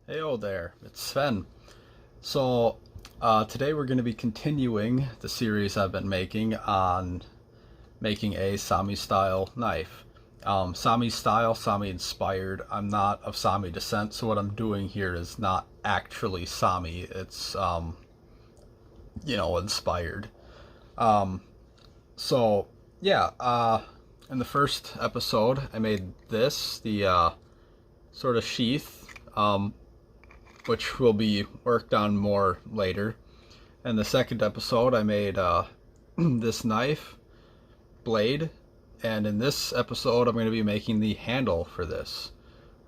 Heyo there, it's Sven. Today we're going to be continuing the series I've been making on making a saami style knife. Saami style, saami inspired. I'm not of saami descent, so what I'm doing here is not actually saami. It's inspired. Um, so, yeah, in the first episode, I made the sort of sheath. Which will be worked on more later. In the second episode, I made this knife blade, and in this episode, I'm going to be making the handle for this.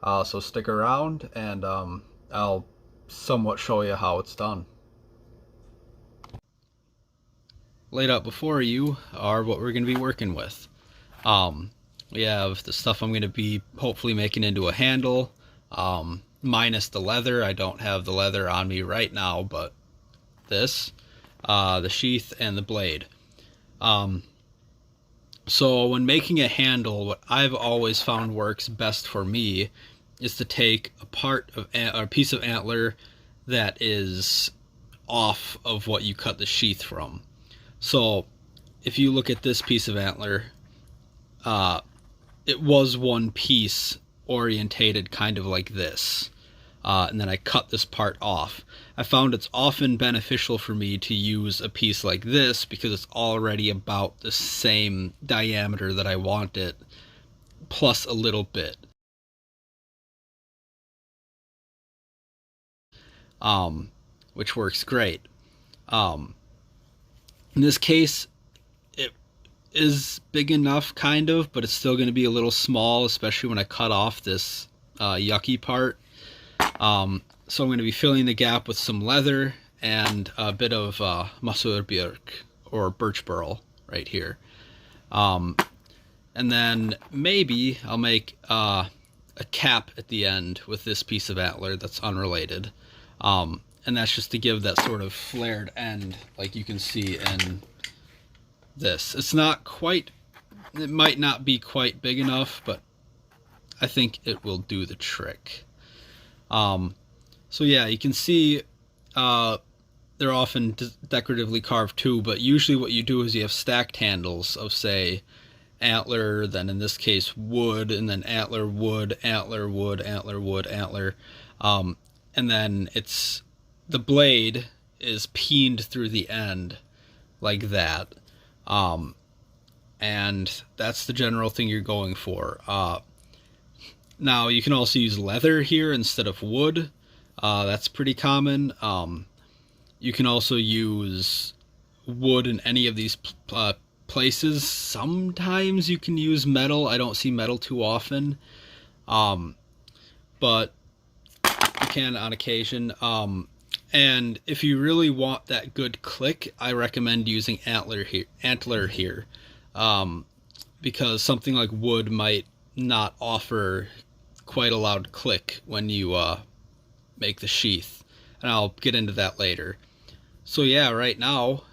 So stick around, and I'll somewhat show you how it's done. Laid out before you are what we're going to be working with. Um, we have the stuff I'm going to be hopefully making into a handle. Minus the leather. I don't have the leather on me right now, but the sheath and the blade. So when making a handle, what I've always found works best for me is to take a part of a piece of antler that is off of what you cut the sheath from. So if you look at this piece of antler, it was one piece orientated kind of like this. And then I cut this part off. I found it's often beneficial for me to use a piece like this because it's already about the same diameter that I want it, plus a little bit. Which works great. In this case, it is big enough, kind of, but it's still going to be a little small, especially when I cut off this yucky part. So I'm going to be filling the gap with some leather and a bit of masurbjörk or birch burl right here. And then maybe I'll make a cap at the end with this piece of antler that's unrelated. And that's just to give that sort of flared end like you can see in this. It's not quite, it might not be quite big enough, but I think it will do the trick. So yeah, you can see they're often decoratively carved too, but usually what you do is you have stacked handles of, say, antler, then in this case wood, and then antler, wood, antler, wood, antler, wood, antler. And then the blade is peened through the end like that. And that's the general thing you're going for. Now, you can also use leather here instead of wood. That's pretty common. You can also use wood in any of these places. Sometimes you can use metal. I don't see metal too often. But you can on occasion. And if you really want that good click, I recommend using antler here. Because something like wood might not offer quite a loud click when you make the sheath, and I'll get into that later. So yeah, right now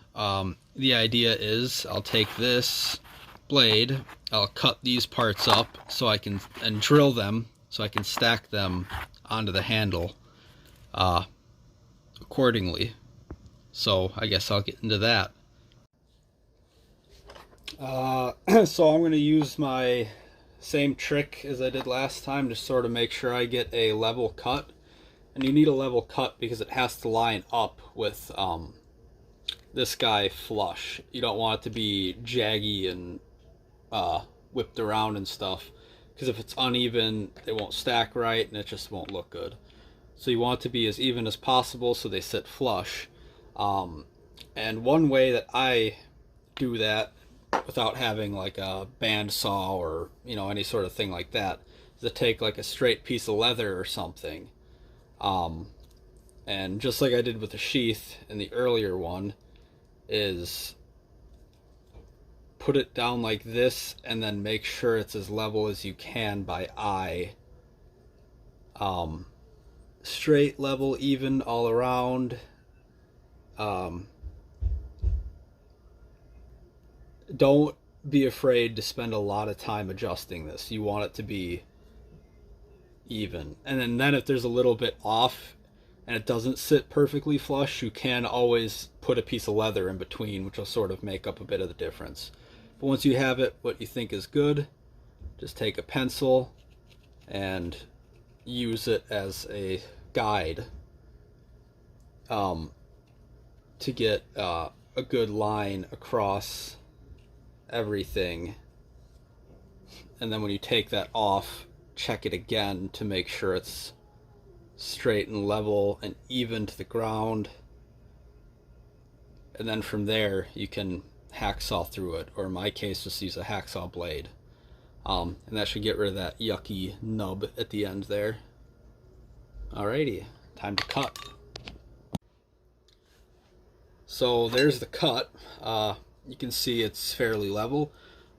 the idea is I'll take this blade, I'll cut these parts up so I can, and drill them so I can stack them onto the handle accordingly. So I guess I'll get into that. So I'm going to use my same trick as I did last time to sort of make sure I get a level cut. And you need a level cut because it has to line up with this guy flush. You don't want it to be jaggy and whipped around and stuff, because if it's uneven, it won't stack right and it just won't look good. So you want it to be as even as possible so they sit flush. And one way that I do that without having like a band saw or any sort of thing like that is to take like a straight piece of leather or something, and just like I did with the sheath in the earlier one, is put it down like this and then make sure it's as level as you can by eye. Straight, level, even all around. Don't be afraid to spend a lot of time adjusting this. You want it to be even. And then if there's a little bit off and it doesn't sit perfectly flush, you can always put a piece of leather in between, which will sort of make up a bit of the difference. But once you have it what you think is good, just take a pencil and use it as a guide to get a good line across everything. And then when you take that off, check it again to make sure it's straight and level and even to the ground. And then from there you can hacksaw through it, or in my case just use a hacksaw blade. And that should get rid of that yucky nub at the end there. Alrighty, time to cut. So there's the cut. You can see it's fairly level.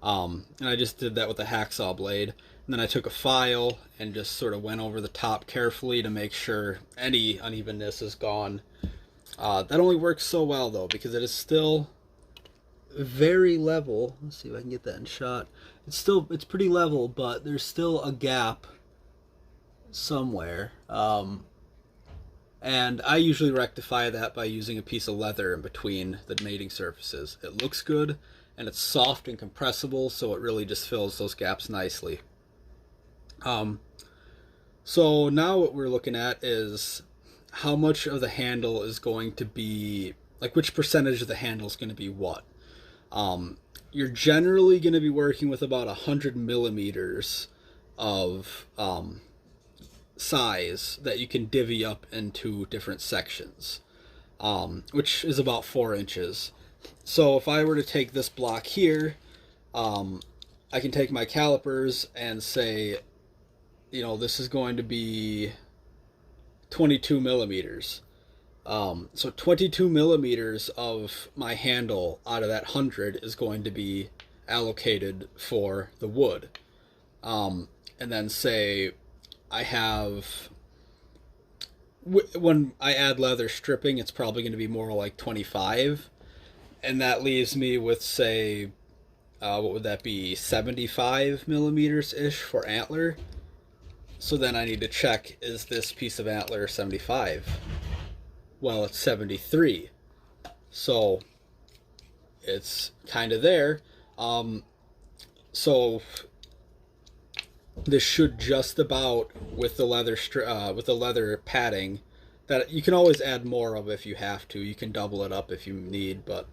And I just did that with a hacksaw blade. And then I took a file and just sort of went over the top carefully to make sure any unevenness is gone. That only works so well though, because it is still very level. Let's see if I can get that in shot. It's pretty level, but there's still a gap somewhere. And I usually rectify that by using a piece of leather in between the mating surfaces. It looks good, and it's soft and compressible, so it really just fills those gaps nicely. So now what we're looking at is how much of the handle is going to be, like which percentage of the handle is going to be what. You're generally going to be working with about 100 millimeters of size that you can divvy up into different sections, which is about 4 inches. So if I were to take this block here, I can take my calipers and say, you know, this is going to be 22 millimeters. So 22 millimeters of my handle out of that 100 is going to be allocated for the wood. And then say I have, when I add leather stripping, it's probably going to be more like 25. And that leaves me with, say, what would that be, 75 millimeters-ish for antler. So then I need to check, is this piece of antler 75? Well, it's 73. So it's kind of there. So this should just about, with the leather padding, that you can always add more of if you have to. You can double it up if you need, but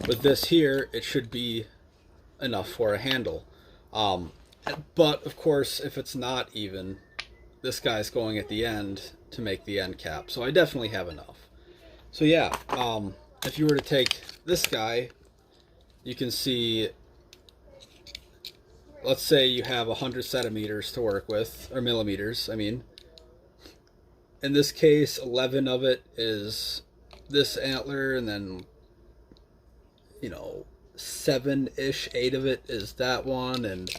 with this here, it should be enough for a handle. But of course, if it's not even, this guy's going at the end to make the end cap. So I definitely have enough. So yeah, if you were to take this guy, you can see, let's say you have 100 centimeters to work with, or millimeters, I mean. In this case, 11 of it is this antler, and then, you know, 7-ish, 8 of it is that one, and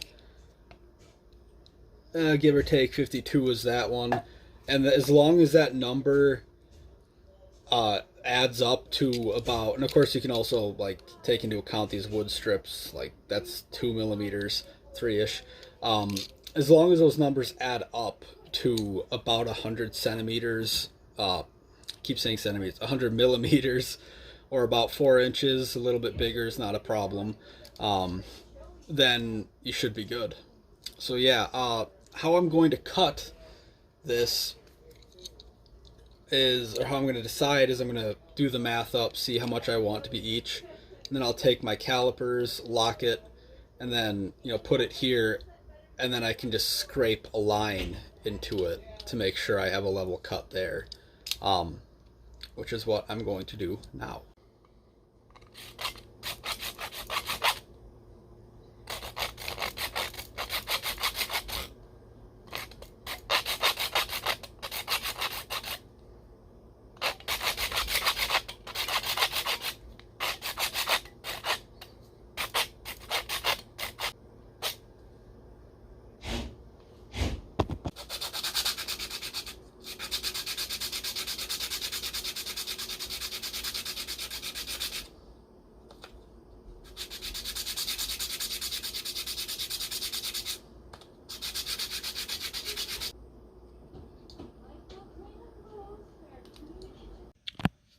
give or take 52 is that one. And as long as that number adds up to about, and of course you can also like take into account these wood strips, like that's 2 millimeters, 3-ish. As long as those numbers add up to about 100 centimeters, keep saying centimeters, 100 millimeters, or about 4 inches, a little bit bigger is not a problem, then you should be good. So yeah, how I'm going to cut this is, or how I'm going to decide is, I'm going to do the math up, see how much I want to be each, and then I'll take my calipers, lock it, and then, you know, put it here, and then I can just scrape a line into it to make sure I have a level cut there, which is what I'm going to do now.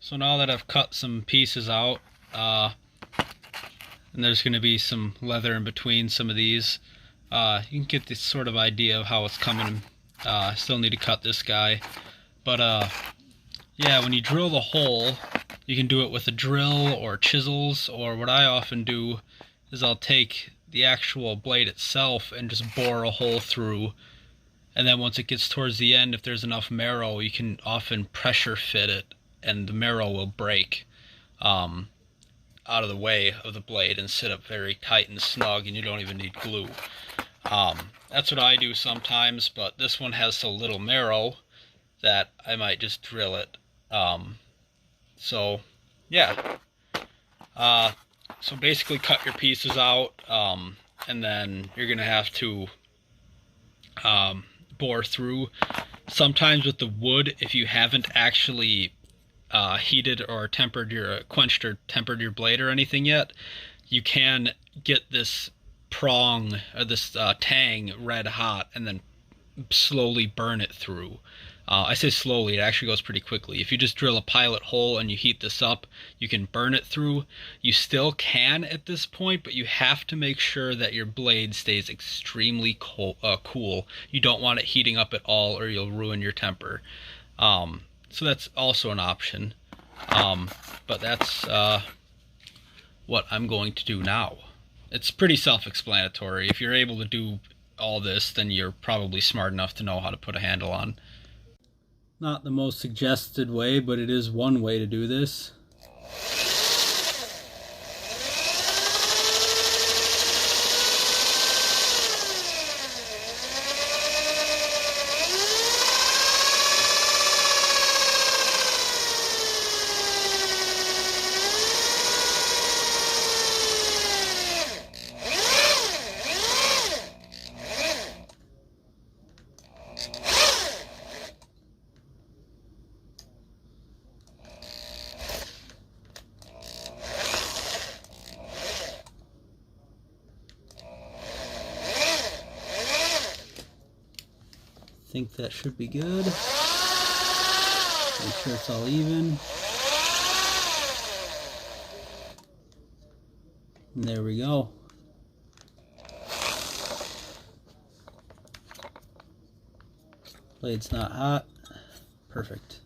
So now that I've cut some pieces out, and there's going to be some leather in between some of these, you can get this sort of idea of how it's coming. I still need to cut this guy, but yeah, when you drill the hole, you can do it with a drill or chisels, or what I often do is I'll take the actual blade itself and just bore a hole through, and then once it gets towards the end, if there's enough marrow, you can often pressure fit it and the marrow will break out of the way of the blade and sit up very tight and snug, and you don't even need glue. That's what I do sometimes, but this one has so little marrow that I might just drill it. So yeah, so basically cut your pieces out, and then you're gonna have to bore through. Sometimes with the wood, if you haven't actually heated or tempered your quenched or tempered your blade or anything yet, you can get this prong or this tang red hot and then slowly burn it through. I say slowly, it actually goes pretty quickly. If you just drill a pilot hole and you heat this up, you can burn it through. You still can at this point, but you have to make sure that your blade stays extremely cool. You don't want it heating up at all or you'll ruin your temper. So that's also an option. But that's what I'm going to do now. It's pretty self-explanatory. If you're able to do all this, then you're probably smart enough to know how to put a handle on. Not the most suggested way, but it is one way to do this. I think that should be good. Make sure it's all even. And there we go. Blade's not hot. Perfect.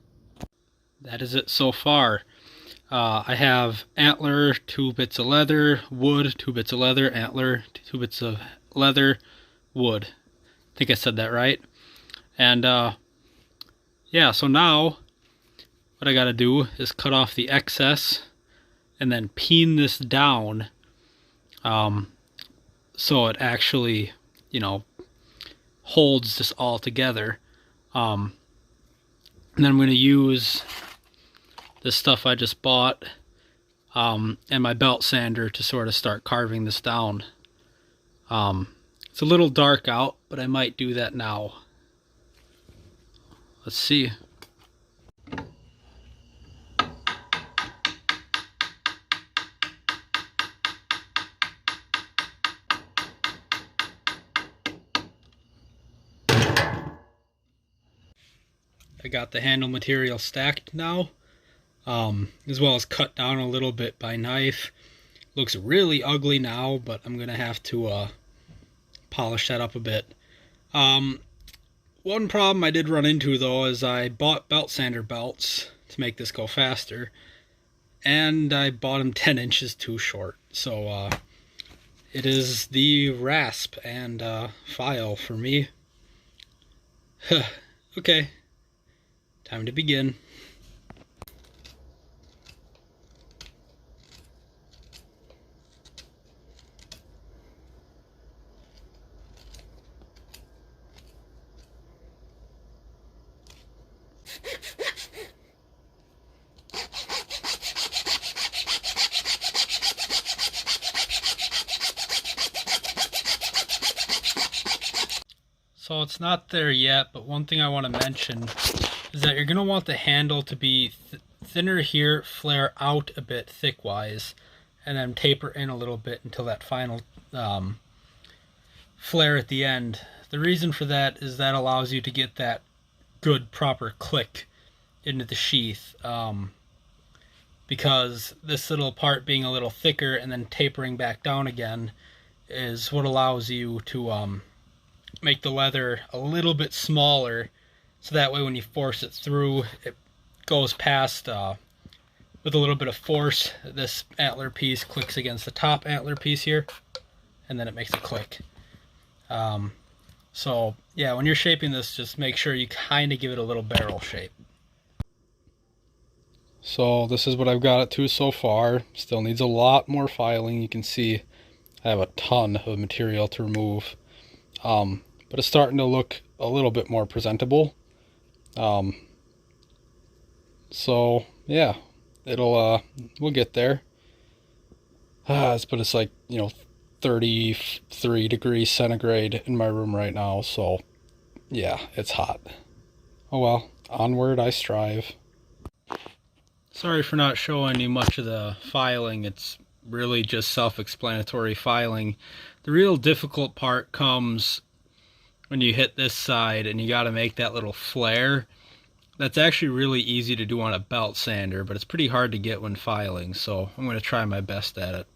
That is it so far. I have antler, 2 bits of leather, wood, 2 bits of leather, antler, 2 bits of leather, wood. I think I said that right. And yeah, so now what I gotta do is cut off the excess and then peen this down so it actually, you know, holds this all together. And then I'm gonna use this stuff I just bought and my belt sander to sort of start carving this down. It's a little dark out, but I might do that now. Let's see. I got the handle material stacked now, as well as cut down a little bit by knife. Looks really ugly now, but I'm gonna have to polish that up a bit. One problem I did run into though is I bought belt sander belts to make this go faster, and I bought them 10 inches too short. So it is the rasp and file for me. Okay, time to begin. So it's not there yet, but one thing I want to mention is that you're going to want the handle to be thinner here, flare out a bit thick-wise, and then taper in a little bit until that final flare at the end. The reason for that is that allows you to get that good proper click into the sheath. because this little part being a little thicker and then tapering back down again is what allows you to make the leather a little bit smaller, so that way when you force it through, it goes past with a little bit of force. This antler piece clicks against the top antler piece here, and then it makes a click. So yeah, when you're shaping this, just make sure you kind of give it a little barrel shape. So this is what I've got it to so far. Still needs a lot more filing. You can see I have a ton of material to remove, but it's starting to look a little bit more presentable. So yeah, we'll get there. But it's like, 33 degrees centigrade in my room right now, so yeah, it's hot. Oh well, onward I strive. Sorry for not showing you much of the filing. It's really just self-explanatory filing. The real difficult part comes when you hit this side and you got to make that little flare. That's actually really easy to do on a belt sander, but it's pretty hard to get when filing, so I'm going to try my best at it.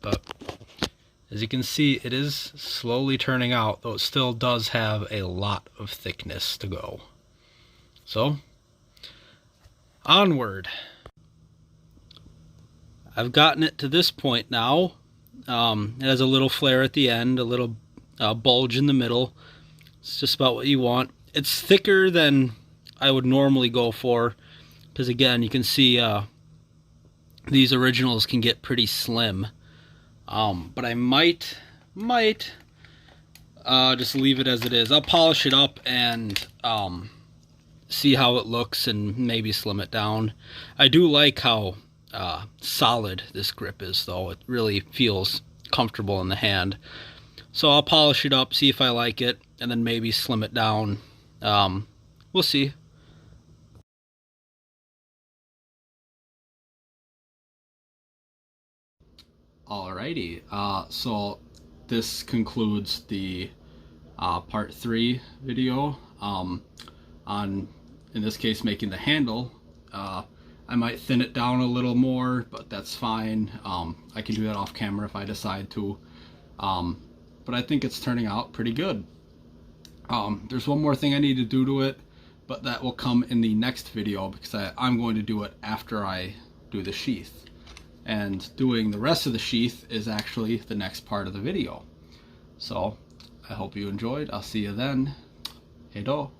But as you can see, it is slowly turning out, though it still does have a lot of thickness to go. So, onward. I've gotten it to this point now. It has a little flare at the end, a little bulge in the middle. It's just about what you want. It's thicker than I would normally go for, because again, you can see these originals can get pretty slim. But I might just leave it as it is. I'll polish it up and see how it looks and maybe slim it down. I do like how solid this grip is, though. It really feels comfortable in the hand. So I'll polish it up, see if I like it, and then maybe slim it down. We'll see. Alrighty, so this concludes the part 3 video on, in this case, making the handle. I might thin it down a little more, but that's fine. I can do that off camera if I decide to. But I think it's turning out pretty good. There's one more thing I need to do to it, but that will come in the next video, because I'm going to do it after I do the sheath. And doing the rest of the sheath is actually the next part of the video. So I hope you enjoyed. I'll see you then. Hej då.